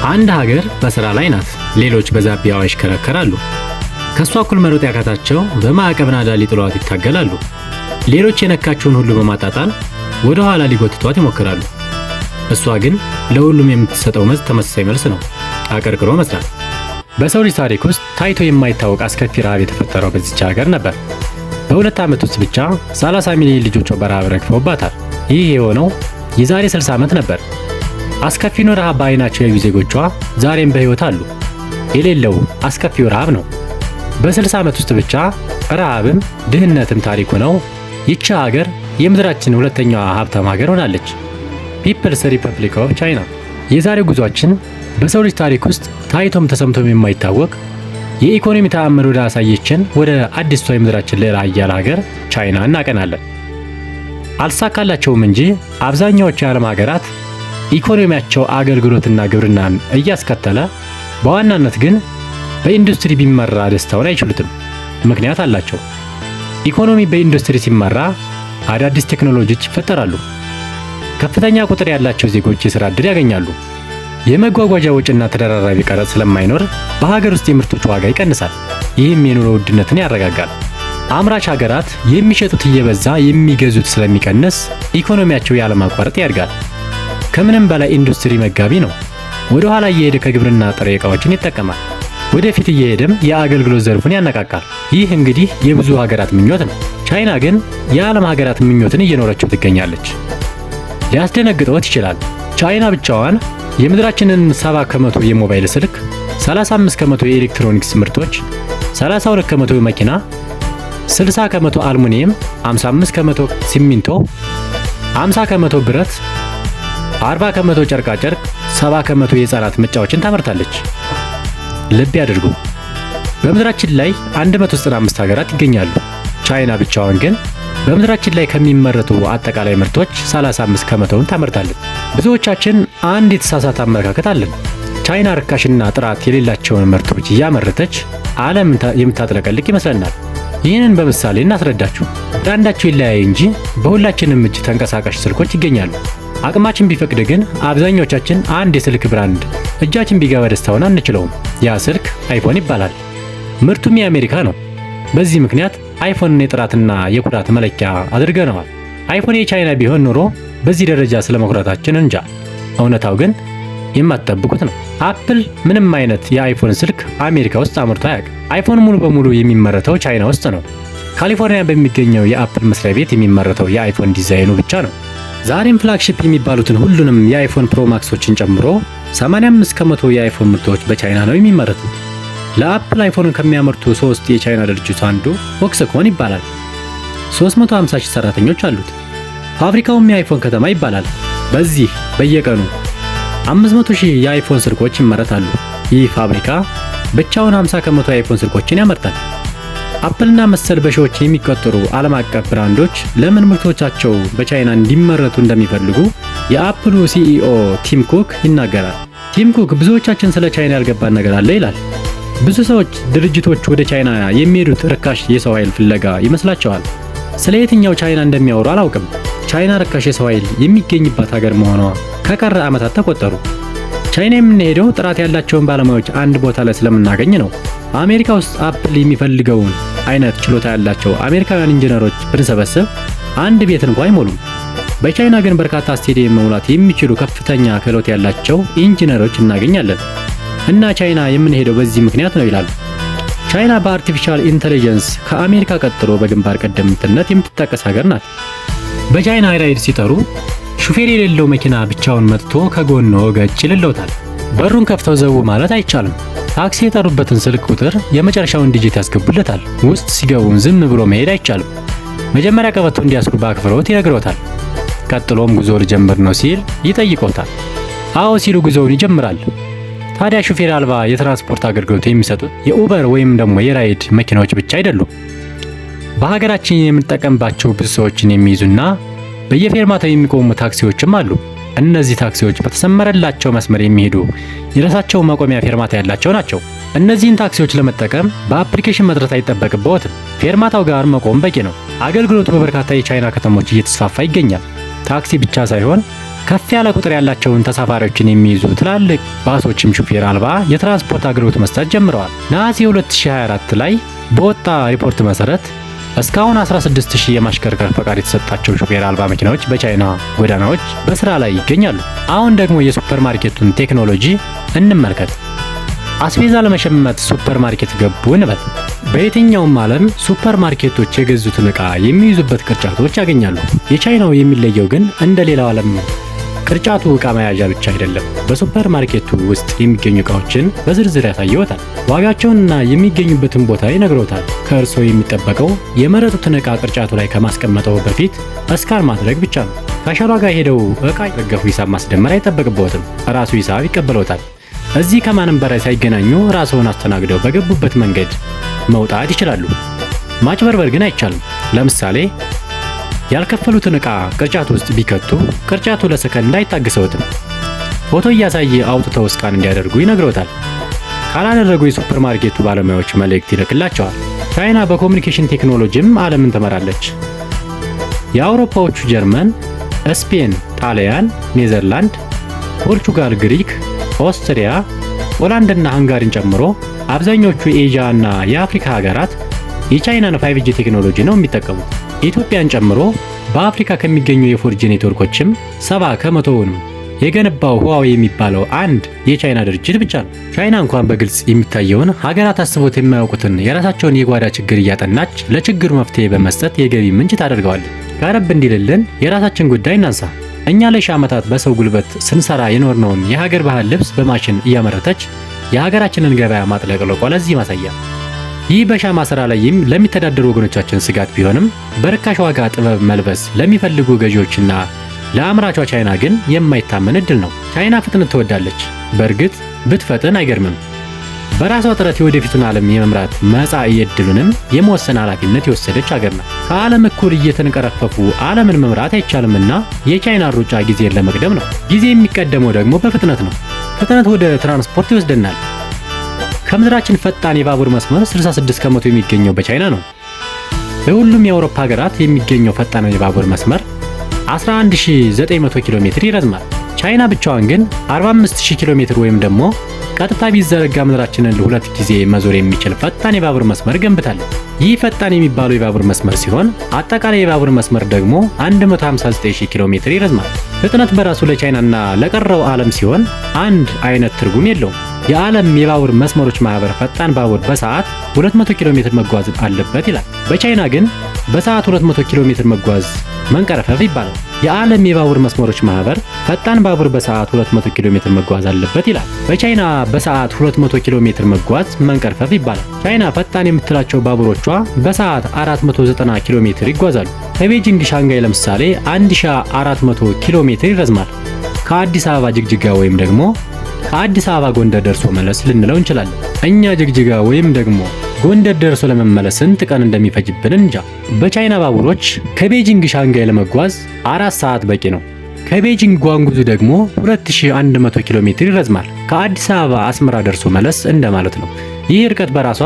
አንድ ሀገር በስራ ላይ ናት፣ ሌሎች በዛቢያዋ ይሽከረከራሉ። ከሷ እኩል መሮጥ ያቃታቸው በማዕቀብ ናዳ ሊጥሏት ይታገላሉ። ሌሎች የነካቸውን ሁሉ በማጣጣል ወደ ኋላ ሊጎትቷት ይሞክራሉ። እሷ ግን ለሁሉም የምትሰጠው መልስ ተመሳሳይ መልስ ነው፣ አቀርቅሮ መስራት። በሰው ልጅ ታሪክ ውስጥ ታይቶ የማይታወቅ አስከፊ ረሃብ የተፈጠረው በዚች ሀገር ነበር። በሁለት ዓመት ውስጥ ብቻ 30 ሚሊዮን ልጆቿ በረሃብ ረግፈውባታል። ይህ የሆነው የዛሬ 60 ዓመት ነበር። አስከፊውን ረሃብ በዓይናቸው ያዩ ዜጎቿ ዛሬም በሕይወት አሉ። የሌለው አስከፊው ረሃብ ነው። በ60 ዓመት ውስጥ ብቻ ረሃብም ድህነትም ታሪክ ሆነው ይቺ ሀገር የምድራችን ሁለተኛዋ ሀብታም ሀገር ሆናለች። ፒፕልስ ሪፐብሊክ ኦፍ ቻይና። የዛሬው ጉዟችን በሰው ልጅ ታሪክ ውስጥ ታይቶም ተሰምቶም የማይታወቅ የኢኮኖሚ ተአምር ወደ አሳየችን ወደ አዲሷ የምድራችን ልዕለ ኃያል ሀገር ቻይና እናቀናለን። አልተሳካላቸውም እንጂ አብዛኛዎቹ የዓለም ሀገራት ኢኮኖሚያቸው አገልግሎትና ግብርናን እያስከተለ በዋናነት ግን በኢንዱስትሪ ቢመራ ደስታውን አይችሉትም። ምክንያት አላቸው። ኢኮኖሚ በኢንዱስትሪ ሲመራ አዳዲስ ቴክኖሎጂዎች ይፈጠራሉ። ከፍተኛ ቁጥር ያላቸው ዜጎች የሥራ ዕድል ያገኛሉ። የመጓጓዣ ወጪና ተደራራቢ ቀረጥ ስለማይኖር በሀገር ውስጥ የምርቶች ዋጋ ይቀንሳል። ይህም የኑሮ ውድነትን ያረጋጋል። አምራች ሀገራት የሚሸጡት እየበዛ የሚገዙት ስለሚቀንስ ኢኮኖሚያቸው ያለማቋረጥ ያድጋል። ከምንም በላይ ኢንዱስትሪ መጋቢ ነው። ወደ ኋላ እየሄደ ከግብርና ጥሬ ዕቃዎችን ይጠቀማል። ወደፊት እየሄደም የአገልግሎት ዘርፉን ያነቃቃል። ይህ እንግዲህ የብዙ ሀገራት ምኞት ነው። ቻይና ግን የዓለም ሀገራት ምኞትን እየኖረችው ትገኛለች። ሊያስደነግጠዎት ይችላል። ቻይና ብቻዋን የምድራችንን 70 ከመቶ የሞባይል ስልክ፣ 35 ከመቶ የኤሌክትሮኒክስ ምርቶች፣ 32 ከመቶ መኪና፣ 60 ከመቶ አልሙኒየም፣ 55 ከመቶ ሲሚንቶ፣ 50 ከመቶ ብረት፣ 40 ከመቶ ጨርቃጨርቅ፣ 70 ከመቶ የሕፃናት መጫወችን ታመርታለች። ልብ ያድርጉ። በምድራችን ላይ 195 ሀገራት ይገኛሉ። ቻይና ብቻዋን ግን በምድራችን ላይ ከሚመረቱ አጠቃላይ ምርቶች 35 ከመቶውን ታመርታለች። ብዙዎቻችን አንድ የተሳሳተ አመለካከት አለን። ቻይና ርካሽና ጥራት የሌላቸውን ምርቶች እያመረተች ዓለም የምታጥለቀልቅ ይመስለናል። ይህንን በምሳሌ እናስረዳችሁ። ብራንዳቸው ይለያይ እንጂ በሁላችንም እጅ ተንቀሳቃሽ ስልኮች ይገኛሉ። አቅማችን ቢፈቅድ ግን አብዛኞቻችን አንድ የስልክ ብራንድ እጃችን ቢገባ ደስታውን አንችለውም። ያ ስልክ አይፎን ይባላል። ምርቱም የአሜሪካ ነው። በዚህ ምክንያት አይፎንን የጥራትና የኩራት መለኪያ አድርገነዋል። አይፎን የቻይና ቢሆን ኖሮ በዚህ ደረጃ ስለመኩራታችን እንጃ። እውነታው ግን የማትጠብቁት ነው። አፕል ምንም አይነት የአይፎን ስልክ አሜሪካ ውስጥ አምርቶ አያውቅም። አይፎን ሙሉ በሙሉ የሚመረተው ቻይና ውስጥ ነው። ካሊፎርኒያ በሚገኘው የአፕል መስሪያ ቤት የሚመረተው የአይፎን ዲዛይኑ ብቻ ነው። ዛሬም ፍላግሺፕ የሚባሉትን ሁሉንም የአይፎን ፕሮ ማክሶችን ጨምሮ 85 ከመቶ የአይፎን ምርቶች በቻይና ነው የሚመረቱት። ለአፕል አይፎንን ከሚያመርቱ 3 የቻይና ድርጅቶች አንዱ ፎክስኮን ይባላል። 350 ሺህ ሰራተኞች አሉት። ፋብሪካውም የአይፎን ከተማ ይባላል። በዚህ በየቀኑ 500 ሺህ የአይፎን ስልኮች ይመረታሉ። ይህ ፋብሪካ ብቻውን 50 ከመቶ የአይፎን ስልኮችን ያመርታል። አፕልና መሰል በሺዎች የሚቆጠሩ ዓለም አቀፍ ብራንዶች ለምን ምርቶቻቸው በቻይና እንዲመረቱ እንደሚፈልጉ የአፕሉ ሲኢኦ ቲም ኩክ ይናገራል። ቲም ኩክ ብዙዎቻችን ስለ ቻይና ያልገባን ነገር አለ ይላል። ብዙ ሰዎች ድርጅቶች ወደ ቻይና የሚሄዱት ርካሽ የሰው ኃይል ፍለጋ ይመስላቸዋል። ስለ የትኛው ቻይና እንደሚያወሩ አላውቅም። ቻይና ርካሽ የሰው ኃይል የሚገኝባት ሀገር መሆኗ ከቀረ ዓመታት ተቆጠሩ። ቻይና የምንሄደው ጥራት ያላቸውን ባለሙያዎች አንድ ቦታ ላይ ስለምናገኝ ነው። አሜሪካ ውስጥ አፕል የሚፈልገውን አይነት ችሎታ ያላቸው አሜሪካውያን ኢንጂነሮች ብንሰበስብ አንድ ቤት እንኳን አይሞሉም። በቻይና ግን በርካታ ስቴዲየም መሙላት የሚችሉ ከፍተኛ ክህሎት ያላቸው ኢንጂነሮች እናገኛለን። እና ቻይና የምንሄደው በዚህ ምክንያት ነው ይላሉ። ቻይና በአርቲፊሻል ኢንተለጀንስ ከአሜሪካ ቀጥሎ በግንባር ቀደምትነት የምትጠቀስ ሀገር ናት። በቻይና ራይድ ሲጠሩ ሹፌር የሌለው መኪና ብቻውን መጥቶ ከጎኖ ገጭ ይልለውታል። በሩን ከፍተው ዘው ማለት አይቻልም። ታክሲ የጠሩበትን ስልክ ቁጥር የመጨረሻውን ዲጂት ያስገቡለታል። ውስጥ ሲገቡም ዝም ብሎ መሄድ አይቻልም። መጀመሪያ ቀበቶ እንዲያስሩ በአክብሮት ይነግሮታል። ቀጥሎም ጉዞ ልጀምር ነው ሲል ይጠይቆታል። አዎ ሲሉ ጉዞውን ይጀምራል። ታዲያ ሹፌር አልባ የትራንስፖርት አገልግሎት የሚሰጡት የኡበር ወይም ደግሞ የራይድ መኪናዎች ብቻ አይደሉም። በሀገራችን የምንጠቀምባቸው ብዙ ሰዎችን የሚይዙና በየፌርማታው የሚቆሙ ታክሲዎችም አሉ። እነዚህ ታክሲዎች በተሰመረላቸው መስመር የሚሄዱ የራሳቸው ማቆሚያ ፌርማታ ያላቸው ናቸው። እነዚህን ታክሲዎች ለመጠቀም በአፕሊኬሽን መጥራት አይጠበቅብዎትም። ፌርማታው ጋር መቆም በቂ ነው። አገልግሎቱ በበርካታ የቻይና ከተሞች እየተስፋፋ ይገኛል። ታክሲ ብቻ ሳይሆን ከፍ ያለ ቁጥር ያላቸውን ተሳፋሪዎችን የሚይዙ ትላልቅ ባሶችም ሹፌር አልባ የትራንስፖርት አገልግሎት መስጠት ጀምረዋል። ነሐሴ 2024 ላይ በወጣ ሪፖርት መሰረት እስካሁን 16000 የማሽከርከር ፈቃድ የተሰጣቸው ሹፌር አልባ መኪናዎች በቻይና ጎዳናዎች በስራ ላይ ይገኛሉ። አሁን ደግሞ የሱፐር ማርኬቱን ቴክኖሎጂ እንመልከት። አስቤዛ ለመሸመት ሱፐር ማርኬት ገቡ እንበል። በየትኛውም ዓለም ሱፐር ማርኬቶች የገዙትን ዕቃ የሚይዙበት ቅርጫቶች ያገኛሉ። የቻይናው የሚለየው ግን እንደ ሌላው ዓለም ቅርጫቱ ዕቃ መያዣ ብቻ አይደለም። በሱፐር ማርኬቱ ውስጥ የሚገኙ ዕቃዎችን በዝርዝር ያሳየዎታል። ዋጋቸውንና የሚገኙበትን ቦታ ይነግሮታል። ከእርስዎ የሚጠበቀው የመረጡትን ዕቃ ቅርጫቱ ላይ ከማስቀመጠው በፊት እስካን ማድረግ ብቻ ነው። ከሸሯ ጋር ሄደው ዕቃ የረገፉ ሂሳብ ማስደመር አይጠበቅብዎትም። ራሱ ሂሳብ ይቀበሎታል። እዚህ ከማንም በላይ ሳይገናኙ ራስዎን አስተናግደው በገቡበት መንገድ መውጣት ይችላሉ። ማጭበርበር ግን አይቻልም። ለምሳሌ ያልከፈሉትን ዕቃ ቅርጫቱ ውስጥ ቢከቱ ቅርጫቱ ለሰከንድ አይታገሰዎትም። ፎቶ እያሳየ አውጥተው እስካን እንዲያደርጉ ይነግሮታል። ካላደረጉ የሱፐር ማርኬቱ ባለሙያዎች መልእክት ይልክላቸዋል። ቻይና በኮሙኒኬሽን ቴክኖሎጂም ዓለምን ትመራለች። የአውሮፓዎቹ ጀርመን፣ ስፔን፣ ጣሊያን፣ ኔዘርላንድ፣ ፖርቹጋል፣ ግሪክ፣ ኦስትሪያ፣ ፖላንድና ሃንጋሪን ጨምሮ አብዛኞቹ የኤዥያ እና የአፍሪካ ሀገራት የቻይናን 5G ቴክኖሎጂ ነው የሚጠቀሙት። ኢትዮጵያን ጨምሮ በአፍሪካ ከሚገኙ የፎርጂ ኔትወርኮችም 70% የገነባው ሁዋዌ የሚባለው አንድ የቻይና ድርጅት ብቻ ነው። ቻይና እንኳን በግልጽ የሚታየውን ሀገራት አስቦት የማያውቁትን የራሳቸውን የጓዳ ችግር እያጠናች ለችግሩ መፍትሄ በመስጠት የገቢ ምንጭ ታደርገዋለች። ቀረብ እንዲልልን የራሳችን ጉዳይ እናንሳ። እኛ ለሺህ ዓመታት በሰው ጉልበት ስንሰራ የኖርነውን የሀገር ባህል ልብስ በማሽን እያመረተች የሀገራችንን ገበያ ማጥለቅለቋ ለዚህ ማሳያ። ይህ በሻማ ስራ ላይም ለሚተዳደሩ ወገኖቻችን ስጋት ቢሆንም በርካሽ ዋጋ ጥበብ መልበስ ለሚፈልጉ ገዢዎችና ለአምራቿ ቻይና ግን የማይታመን እድል ነው። ቻይና ፍጥነት ትወዳለች። በእርግጥ ብትፈጥን አይገርምም። በራሷ ጥረት የወደፊቱን ዓለም የመምራት መጻኢ ዕድሉንም የመወሰን ኃላፊነት የወሰደች ሀገር ናት። ከዓለም እኩል እየተንቀረፈፉ ዓለምን መምራት አይቻልምና የቻይና ሩጫ ጊዜን ለመቅደም ነው። ጊዜ የሚቀደመው ደግሞ በፍጥነት ነው። ፍጥነት ወደ ትራንስፖርት ይወስደናል። ከምድራችን ፈጣን የባቡር መስመር 66% የሚገኘው በቻይና ነው። በሁሉም የአውሮፓ ሀገራት የሚገኘው ፈጣን የባቡር መስመር 11900 ኪሎ ሜትር ይረዝማል። ቻይና ብቻዋን ግን 45000 ኪሎ ሜትር ወይም ደግሞ ቀጥታ ቢዘረጋ ምድራችንን ለሁለት ጊዜ መዞር የሚችል ፈጣን የባቡር መስመር ገንብታለች። ይህ ፈጣን የሚባለው የባቡር መስመር ሲሆን አጠቃላይ የባቡር መስመር ደግሞ 159000 ኪሎ ሜትር ይረዝማል። ፍጥነት በራሱ ለቻይናና ለቀረው ዓለም ሲሆን አንድ አይነት ትርጉም የለውም። የዓለም የባቡር መስመሮች ማህበር ፈጣን ባቡር በሰዓት 200 ኪሎ ሜትር መጓዝ አለበት ይላል። በቻይና ግን በሰዓት 200 ኪሎ ሜትር መጓዝ መንቀረፈፍ ይባላል። የዓለም የባቡር መስመሮች ማህበር ፈጣን ባቡር በሰዓት 200 ኪሎ ሜትር መጓዝ አለበት ይላል። በቻይና በሰዓት 200 ኪሎ ሜትር መጓዝ መንቀርፈፍ ይባላል። ቻይና ፈጣን የምትላቸው ባቡሮቿ በሰዓት 490 ኪሎ ሜትር ይጓዛሉ። ከቤጂንግ ሻንጋይ ለምሳሌ 1400 ኪሎ ሜትር ይረዝማል። ከአዲስ አበባ ጅግጅጋ ወይም ደግሞ ከአዲስ አበባ ጎንደር ደርሶ መለስ ልንለው እንችላለን። እኛ ጅግጅጋ ወይም ደግሞ ጎንደር ደርሶ ለመመለስ ስንት ቀን እንደሚፈጅብን እንጃ። በቻይና ባቡሮች ከቤጂንግ ሻንጋይ ለመጓዝ 4 ሰዓት በቂ ነው። ከቤጂንግ ጓንጉዙ ደግሞ 2100 ኪሎ ሜትር ይረዝማል። ከአዲስ አበባ አስመራ ደርሶ መለስ እንደማለት ነው። ይህ ርቀት በራሷ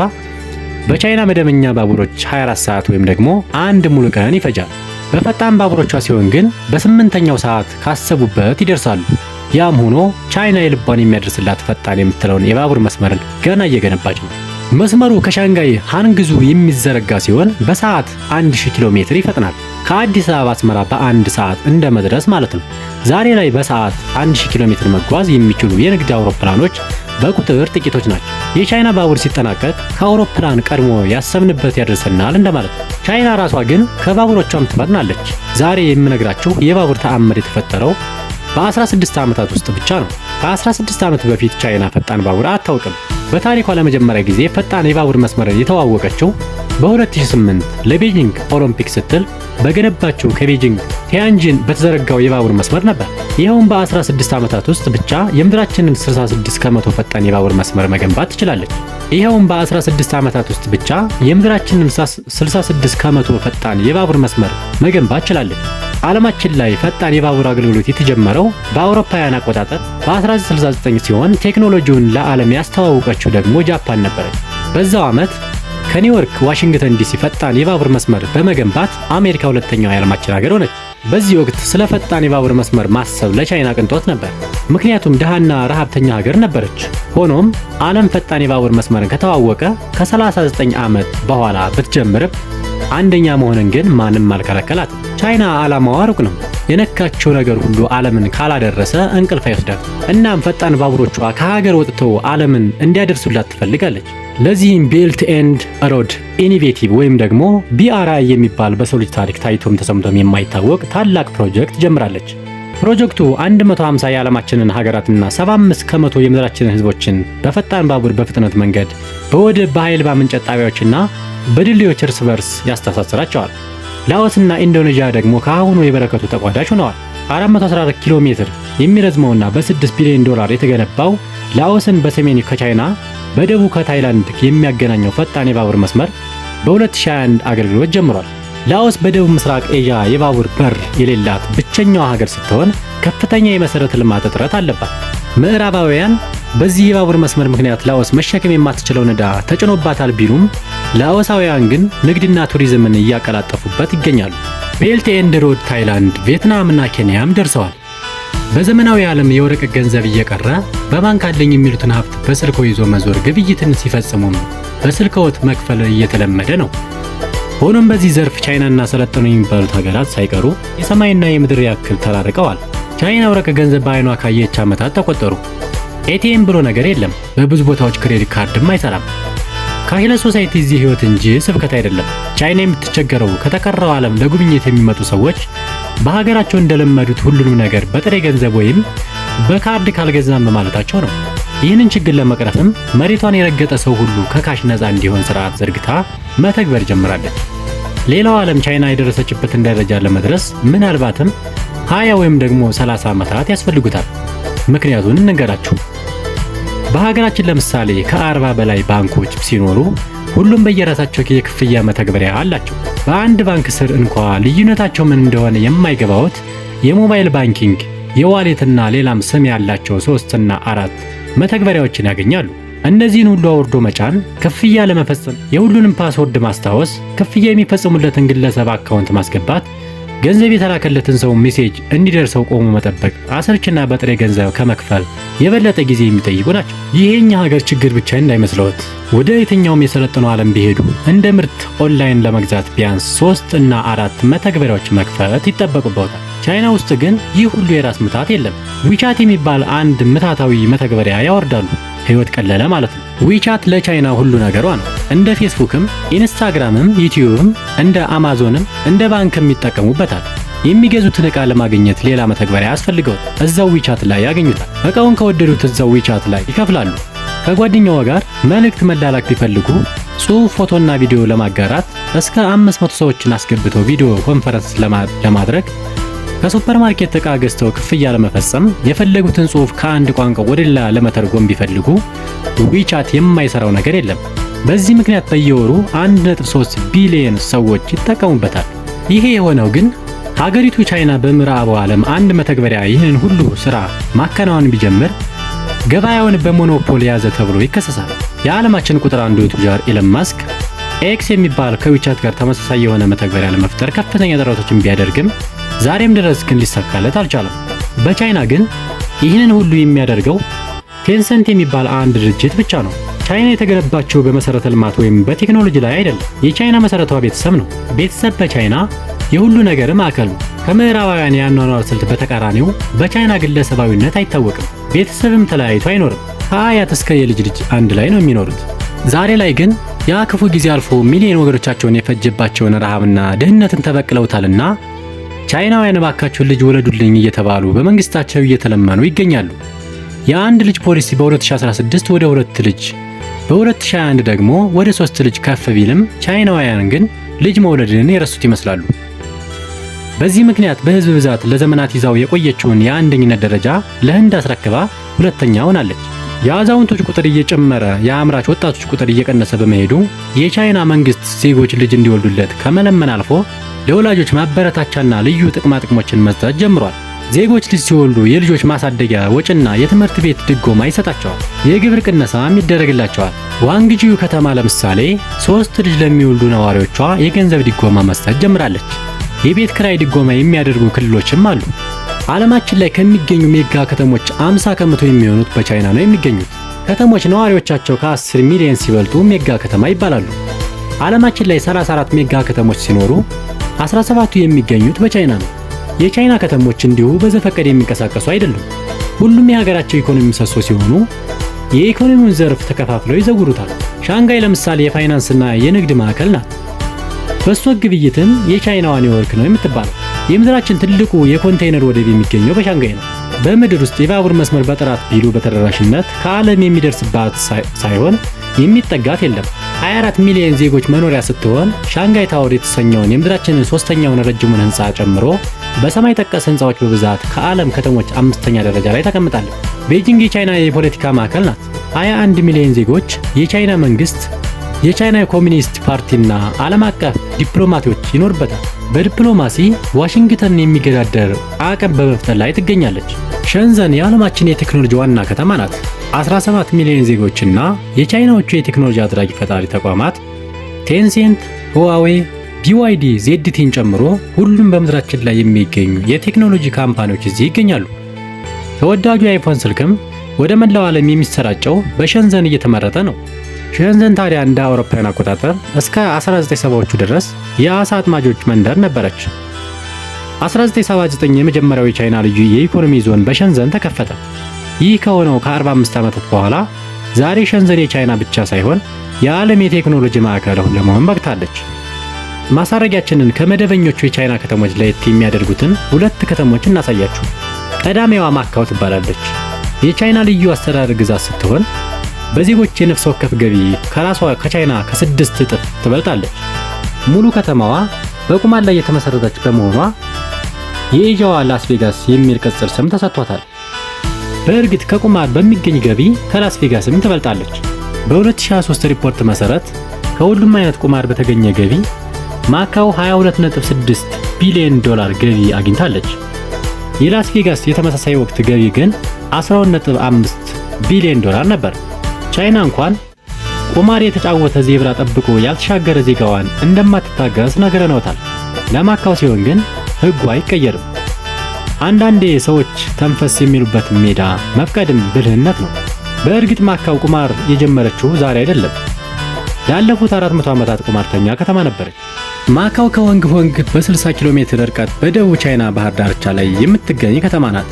በቻይና መደበኛ ባቡሮች 24 ሰዓት ወይም ደግሞ አንድ ሙሉ ቀን ይፈጃል። በፈጣን ባቡሮቿ ሲሆን ግን በ8ኛው ሰዓት ካሰቡበት ይደርሳሉ። ያም ሆኖ ቻይና የልቧን የሚያደርስላት ፈጣን የምትለውን የባቡር መስመርን ገና እየገነባች ነው። መስመሩ ከሻንጋይ ሃንግዙ የሚዘረጋ ሲሆን በሰዓት 1000 ኪሎ ሜትር ይፈጥናል። ከአዲስ አበባ አስመራ በአንድ ሰዓት እንደ መድረስ ማለት ነው። ዛሬ ላይ በሰዓት 1000 ኪሎ ሜትር መጓዝ የሚችሉ የንግድ አውሮፕላኖች በቁጥር ጥቂቶች ናቸው። የቻይና ባቡር ሲጠናቀቅ ከአውሮፕላን ቀድሞ ያሰብንበት ያደርሰናል እንደማለት ነው። ቻይና ራሷ ግን ከባቡሮቿም ትፈጥናለች። ዛሬ የምነግራችሁ የባቡር ተአምር የተፈጠረው በ16 ዓመታት ውስጥ ብቻ ነው። ከ16 ዓመት በፊት ቻይና ፈጣን ባቡር አታውቅም። በታሪኳ ለመጀመሪያ ጊዜ ፈጣን የባቡር መስመርን የተዋወቀችው በ2008 ለቤጂንግ ኦሎምፒክ ስትል በገነባቸው ከቤጂንግ ቲያንጂን በተዘረጋው የባቡር መስመር ነበር። ይኸውም በ16 ዓመታት ውስጥ ብቻ የምድራችንን 66% ፈጣን የባቡር መስመር መገንባት ትችላለች። ይኸውም በ16 ዓመታት ውስጥ ብቻ የምድራችንን 66% ፈጣን የባቡር መስመር መገንባት ትችላለች። ዓለማችን ላይ ፈጣን የባቡር አገልግሎት የተጀመረው በአውሮፓውያን አቆጣጠር በ1969 ሲሆን ቴክኖሎጂውን ለዓለም ያስተዋወቀችው ደግሞ ጃፓን ነበረች። በዛው ዓመት ከኒውዮርክ ዋሽንግተን ዲሲ ፈጣን የባቡር መስመር በመገንባት አሜሪካ ሁለተኛው የዓለማችን ሀገር ሆነች። በዚህ ወቅት ስለ ፈጣን የባቡር መስመር ማሰብ ለቻይና ቅንጦት ነበር፣ ምክንያቱም ድሃና ረሃብተኛ ሀገር ነበረች። ሆኖም ዓለም ፈጣን የባቡር መስመርን ከተዋወቀ ከ39 ዓመት በኋላ ብትጀምርም አንደኛ መሆንን ግን ማንም አልከለከላት። ቻይና ዓላማዋ ሩቅ ነው። የነካቸው ነገር ሁሉ ዓለምን ካላደረሰ እንቅልፍ አይወስዳት። እናም ፈጣን ባቡሮቿ ከሀገር ወጥተው ዓለምን እንዲያደርሱላት ትፈልጋለች። ለዚህም ቤልት ኤንድ ሮድ ኢኒቬቲቭ ወይም ደግሞ BRI የሚባል በሰው ልጅ ታሪክ ታይቶም ተሰምቶም የማይታወቅ ታላቅ ፕሮጀክት ጀምራለች። ፕሮጀክቱ 150 የዓለማችንን ሀገራትና 75 ከመቶ የምድራችንን ህዝቦችን በፈጣን ባቡር በፍጥነት መንገድ፣ በወደብ፣ በኃይል ማመንጨት ጣቢያዎችና በድልድዮች እርስ በርስ ያስተሳስራቸዋል። ላኦስና ኢንዶኔዥያ ደግሞ ከአሁኑ የበረከቱ ተቋዳሽ ሆነዋል። 414 ኪሎ ሜትር የሚረዝመውና በ6 ቢሊዮን ዶላር የተገነባው ላኦስን በሰሜን ከቻይና በደቡብ ከታይላንድ የሚያገናኘው ፈጣን የባቡር መስመር በ2021 አገልግሎት ጀምሯል። ላኦስ በደቡብ ምስራቅ ኤዥያ የባቡር በር የሌላት ብቸኛዋ ሀገር ስትሆን ከፍተኛ የመሰረተ ልማት እጥረት አለባት። ምዕራባውያን በዚህ የባቡር መስመር ምክንያት ላኦስ መሸከም የማትችለውን ዕዳ ተጭኖባታል ቢሉም ላኦሳውያን ግን ንግድና ቱሪዝምን እያቀላጠፉበት ይገኛሉ። ቤልት ኤንድ ሮድ ታይላንድ፣ ቪየትናም እና ኬንያም ደርሰዋል። በዘመናዊ ዓለም የወረቀት ገንዘብ እየቀረ በባንክ አለኝ የሚሉትን ሀብት በስልኮ ይዞ መዞር፣ ግብይትን ሲፈጽሙም በስልክዎት መክፈል እየተለመደ ነው። ሆኖም በዚህ ዘርፍ ቻይናና ሰለጠኑ የሚባሉት ሀገራት ሳይቀሩ የሰማይና የምድር ያክል ተራርቀዋል። ቻይና ወረቀት ገንዘብ በዓይኗ ካየች ዓመታት ተቆጠሩ። ኤቲኤም ብሎ ነገር የለም። በብዙ ቦታዎች ክሬዲት ካርድም አይሰራም። ካሽለስ ሶሳይቲ እዚህ ህይወት እንጂ ስብከት አይደለም። ቻይና የምትቸገረው ከተቀረው ዓለም ለጉብኝት የሚመጡ ሰዎች በሀገራቸው እንደለመዱት ሁሉንም ነገር በጥሬ ገንዘብ ወይም በካርድ ካልገዛም በማለታቸው ነው። ይህንን ችግር ለመቅረፍም መሬቷን የረገጠ ሰው ሁሉ ከካሽ ነፃ እንዲሆን ስርዓት ዘርግታ መተግበር ጀምራለች። ሌላው ዓለም ቻይና የደረሰችበትን ደረጃ ለመድረስ ምናልባትም 20 ወይም ደግሞ 30 ዓመታት ያስፈልጉታል። ምክንያቱን እንንገራችሁ። በሀገራችን ለምሳሌ ከ40 በላይ ባንኮች ሲኖሩ ሁሉም በየራሳቸው የክፍያ መተግበሪያ አላቸው። በአንድ ባንክ ስር እንኳ ልዩነታቸው ምን እንደሆነ የማይገባዎት የሞባይል ባንኪንግ፣ የዋሌትና ሌላም ስም ያላቸው 3 እና 4 መተግበሪያዎችን ያገኛሉ። እነዚህን ሁሉ አውርዶ መጫን፣ ክፍያ ለመፈጸም የሁሉንም ፓስወርድ ማስታወስ፣ ክፍያ የሚፈጽሙለትን ግለሰብ አካውንት ማስገባት፣ ገንዘብ የተላከለትን ሰው ሜሴጅ እንዲደርሰው ቆሞ መጠበቅ፣ አሰልችና በጥሬ ገንዘብ ከመክፈል የበለጠ ጊዜ የሚጠይቁ ናቸው። ይሄኛ ሀገር ችግር ብቻ እንዳይመስለዎት። ወደ የትኛውም የሰለጠነው ዓለም ቢሄዱ እንደ ምርት ኦንላይን ለመግዛት ቢያንስ 3 እና 4 መተግበሪያዎች መክፈት ይጠበቁበታል። ቻይና ውስጥ ግን ይህ ሁሉ የራስ ምታት የለም። ዊቻት የሚባል አንድ ምታታዊ መተግበሪያ ያወርዳሉ። ህይወት ቀለለ ማለት ነው። ዊቻት ለቻይና ሁሉ ነገሯ ነው። እንደ ፌስቡክም፣ ኢንስታግራምም፣ ዩቲዩብም እንደ አማዞንም እንደ ባንክም ይጠቀሙበታል። የሚገዙትን ዕቃ ለማግኘት ሌላ መተግበሪያ ያስፈልገው እዛው ዊቻት ላይ ያገኙታል። ዕቃውን ከወደዱት እዛው ዊቻት ላይ ይከፍላሉ። ከጓደኛው ጋር መልእክት መላላክ ቢፈልጉ ጽሑፍ፣ ፎቶና ቪዲዮ ለማጋራት እስከ 500 ሰዎችን አስገብተው ቪዲዮ ኮንፈረንስ ለማድረግ ከሱፐርማርኬት ዕቃ ገዝተው ክፍያ ለመፈጸም የፈለጉትን ጽሑፍ ከአንድ ቋንቋ ወደ ሌላ ለመተርጎም ቢፈልጉ ዊቻት የማይሰራው ነገር የለም። በዚህ ምክንያት በየወሩ 1.3 ቢሊዮን ሰዎች ይጠቀሙበታል። ይሄ የሆነው ግን ሀገሪቱ ቻይና በምዕራቡ ዓለም አንድ መተግበሪያ ይህንን ሁሉ ስራ ማከናወን ቢጀምር ገበያውን በሞኖፖል ያዘ ተብሎ ይከሰሳል። የዓለማችን ቁጥር አንዱ ቱጃር ኢለን ማስክ ኤክስ የሚባል ከዊቻት ጋር ተመሳሳይ የሆነ መተግበሪያ ለመፍጠር ከፍተኛ ጥረቶችን ቢያደርግም ዛሬም ድረስ ግን ሊሳካለት አልቻለም። በቻይና ግን ይህንን ሁሉ የሚያደርገው ቴንሰንት የሚባል አንድ ድርጅት ብቻ ነው። ቻይና የተገነባቸው በመሰረተ ልማት ወይም በቴክኖሎጂ ላይ አይደለም። የቻይና መሰረቷ ቤተሰብ ነው። ቤተሰብ በቻይና የሁሉ ነገር ማዕከል ነው። ከምዕራባውያን የአኗኗር ስልት በተቃራኒው በቻይና ግለሰባዊነት አይታወቅም። ቤተሰብም ተለያይቶ አይኖርም። ከአያት እስከ የልጅ ልጅ አንድ ላይ ነው የሚኖሩት። ዛሬ ላይ ግን ያ ክፉ ጊዜ አልፎ ሚሊዮን ወገኖቻቸውን የፈጀባቸውን ረሃብና ድህነትን ተበቅለውታልና ቻይናውያን እባካችሁን ልጅ ወለዱልኝ እየተባሉ በመንግስታቸው እየተለመኑ ይገኛሉ። የአንድ ልጅ ፖሊሲ በ2016 ወደ 2 ልጅ፣ በ2021 ደግሞ ወደ 3 ልጅ ከፍ ቢልም ቻይናውያን ግን ልጅ መውለድን የረሱት ይመስላሉ። በዚህ ምክንያት በህዝብ ብዛት ለዘመናት ይዛው የቆየችውን የአንደኝነት ደረጃ ለህንድ አስረክባ ሁለተኛ ሆናለች። የአዛውንቶች ቁጥር እየጨመረ የአምራች ወጣቶች ቁጥር እየቀነሰ በመሄዱ የቻይና መንግስት ዜጎች ልጅ እንዲወልዱለት ከመለመን አልፎ ለወላጆች ማበረታቻና ልዩ ጥቅሞችን መስጠት ጀምሯል። ዜጎች ልጅ ሲወልዱ የልጆች ማሳደጊያ ወጪና የትምህርት ቤት ድጎማ ይሰጣቸዋል። የግብር ቅነሳም ይደረግላቸዋል። ዋንግጂዩ ከተማ ለምሳሌ 3 ልጅ ለሚወልዱ ነዋሪዎቿ የገንዘብ ድጎማ መስጠት ጀምራለች። የቤት ክራይ ድጎማ የሚያደርጉ ክልሎችም አሉ። ዓለማችን ላይ ከሚገኙ ሜጋ ከተሞች 50 ከመቶ የሚሆኑት በቻይና ነው የሚገኙት። ከተሞች ነዋሪዎቻቸው ከ10 ሚሊዮን ሲበልጡ ሜጋ ከተማ ይባላሉ። ዓለማችን ላይ 34 ሜጋ ከተሞች ሲኖሩ 17ቱ የሚገኙት በቻይና ነው። የቻይና ከተሞች እንዲሁ በዘፈቀድ የሚንቀሳቀሱ አይደሉም። ሁሉም የሀገራቸው ኢኮኖሚ ምሰሶ ሲሆኑ የኢኮኖሚውን ዘርፍ ተከፋፍለው ይዘውሩታል። ሻንጋይ ለምሳሌ የፋይናንስና የንግድ ማዕከል ናት። በሷ ግብይትም የቻይናዋ ኒውዮርክ ነው የምትባለው። የምድራችን ትልቁ የኮንቴይነር ወደብ የሚገኘው በሻንጋይ ነው። በምድር ውስጥ የባቡር መስመር በጥራት ቢሉ በተደራሽነት ከዓለም የሚደርስባት ሳይሆን የሚጠጋት የለም። 24 ሚሊዮን ዜጎች መኖሪያ ስትሆን ሻንጋይ ታወር የተሰኘውን የምድራችንን ሶስተኛውን ረጅሙን ህንፃ ጨምሮ በሰማይ ጠቀስ ህንፃዎች በብዛት ከዓለም ከተሞች 5ኛ ደረጃ ላይ ተቀምጣለች። ቤጂንግ የቻይና የፖለቲካ ማዕከል ናት። 21 ሚሊዮን ዜጎች፣ የቻይና መንግስት፣ የቻይና ኮሚኒስት ፓርቲና ዓለም አቀፍ ዲፕሎማቶች ይኖርበታል። በዲፕሎማሲ ዋሽንግተንን የሚገዳደር አቅም በመፍጠር ላይ ትገኛለች። ሸንዘን የዓለማችን የቴክኖሎጂ ዋና ከተማ ናት። 17 ሚሊዮን ዜጎችና የቻይናዎቹ የቴክኖሎጂ አድራጊ ፈጣሪ ተቋማት ቴንሴንት፣ ሁዋዌ፣ ቢዋይዲ፣ ዜድቲን ጨምሮ ሁሉም በምድራችን ላይ የሚገኙ የቴክኖሎጂ ካምፓኒዎች እዚህ ይገኛሉ። ተወዳጁ የአይፎን ስልክም ወደ መላው ዓለም የሚሰራጨው በሸንዘን እየተመረተ ነው። ሸንዘን ታዲያ እንደ አውሮፓውያን አቆጣጠር እስከ 1970ዎቹ ድረስ የአሳ አጥማጆች መንደር ነበረች። 1979 የመጀመሪያው የቻይና ልዩ የኢኮኖሚ ዞን በሸንዘን ተከፈተ። ይህ ከሆነው ከ45 ዓመታት በኋላ ዛሬ ሸንዘን የቻይና ብቻ ሳይሆን የዓለም የቴክኖሎጂ ማዕከል ለመሆን በቅታለች። ማሳረጊያችንን ከመደበኞቹ የቻይና ከተሞች ለየት የሚያደርጉትን 2 ከተሞች እናሳያችሁ። ቀዳሚዋ ማካው ትባላለች። የቻይና ልዩ አስተዳደር ግዛት ስትሆን በዜጎች የነፍስ ወከፍ ገቢ ከራሷ ከቻይና ከ6 እጥፍ ትበልጣለች። ሙሉ ከተማዋ በቁማር ላይ የተመሰረተች በመሆኗ የኤዥያዋ ላስ ቬጋስ የሚል ቅጽል ስም ተሰጥቷታል። በእርግጥ ከቁማር በሚገኝ ገቢ ከላስ ቬጋስም ትበልጣለች። በ2023 ሪፖርት መሰረት ከሁሉም አይነት ቁማር በተገኘ ገቢ ማካው 22.6 ቢሊዮን ዶላር ገቢ አግኝታለች። የላስ ቬጋስ የተመሳሳይ ወቅት ገቢ ግን 12.5 ቢሊዮን ዶላር ነበር። ቻይና እንኳን ቁማር የተጫወተ ዜብራ ጠብቆ ያልተሻገረ ዜጋዋን እንደማትታገስ ነግረነውታል። ለማካው ሲሆን ግን ሕጉ አይቀየርም። አንዳንዴ ሰዎች ተንፈስ የሚሉበት ሜዳ መፍቀድም ብልህነት ነው። በእርግጥ ማካው ቁማር የጀመረችው ዛሬ አይደለም። ላለፉት 400 ዓመታት ቁማርተኛ ከተማ ነበረች። ማካው ከወንግ ሆንግ በ60 ኪሎ ሜትር ርቀት በደቡብ ቻይና ባህር ዳርቻ ላይ የምትገኝ ከተማ ናት።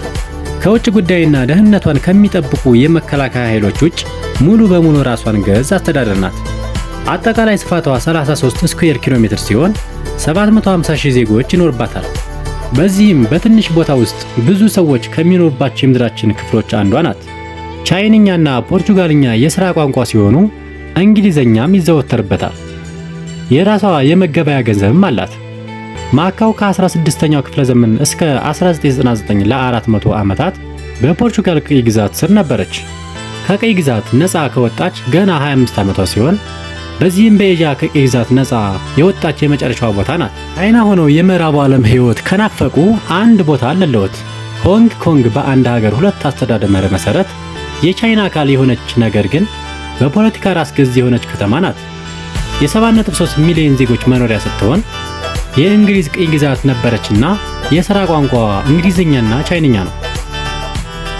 ከውጭ ጉዳይና ደህንነቷን ከሚጠብቁ የመከላከያ ኃይሎች ውጭ ሙሉ በሙሉ ራሷን ገዝ አስተዳደር ናት። አጠቃላይ ስፋቷ 33 ስኩዌር ኪሎ ሜትር ሲሆን 750 ሺህ ዜጎች ይኖርባታል። በዚህም በትንሽ ቦታ ውስጥ ብዙ ሰዎች ከሚኖርባቸው የምድራችን ክፍሎች አንዷ ናት። ቻይንኛና ፖርቹጋልኛ የሥራ ቋንቋ ሲሆኑ እንግሊዘኛም ይዘወተርበታል። የራሷ የመገበያ ገንዘብም አላት። ማካው ከ16ኛው ክፍለ ዘመን እስከ 1999 ለ400 ዓመታት በፖርቹጋል ቅኝ ግዛት ስር ነበረች። ከቅኝ ግዛት ነፃ ከወጣች ገና 25 ዓመቷ ሲሆን በዚህም በኤዥያ ከቅኝ ግዛት ነፃ የወጣች የመጨረሻዋ ቦታ ናት። ቻይና ሆነው የምዕራቡ ዓለም ሕይወት ከናፈቁ አንድ ቦታ አለለዎት። ሆንግ ኮንግ በአንድ ሀገር 2 አስተዳደር መርህ መሰረት የቻይና አካል የሆነች ነገር ግን በፖለቲካ ራስ ገዝ የሆነች ከተማ ናት። የ7.3 ሚሊዮን ዜጎች መኖሪያ ስትሆን የእንግሊዝ ቅኝ ግዛት ነበረችና የሥራ ቋንቋዋ እንግሊዝኛና ቻይንኛ ነው።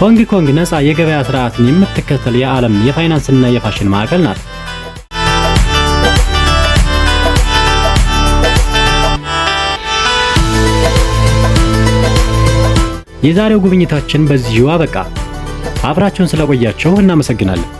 ሆንግ ኮንግ ነፃ የገበያ ስርዓትን የምትከተል የዓለም የፋይናንስና የፋሽን ማዕከል ናት። የዛሬው ጉብኝታችን በዚሁ አበቃ። አብራችሁን ስለቆያችሁ እናመሰግናለን።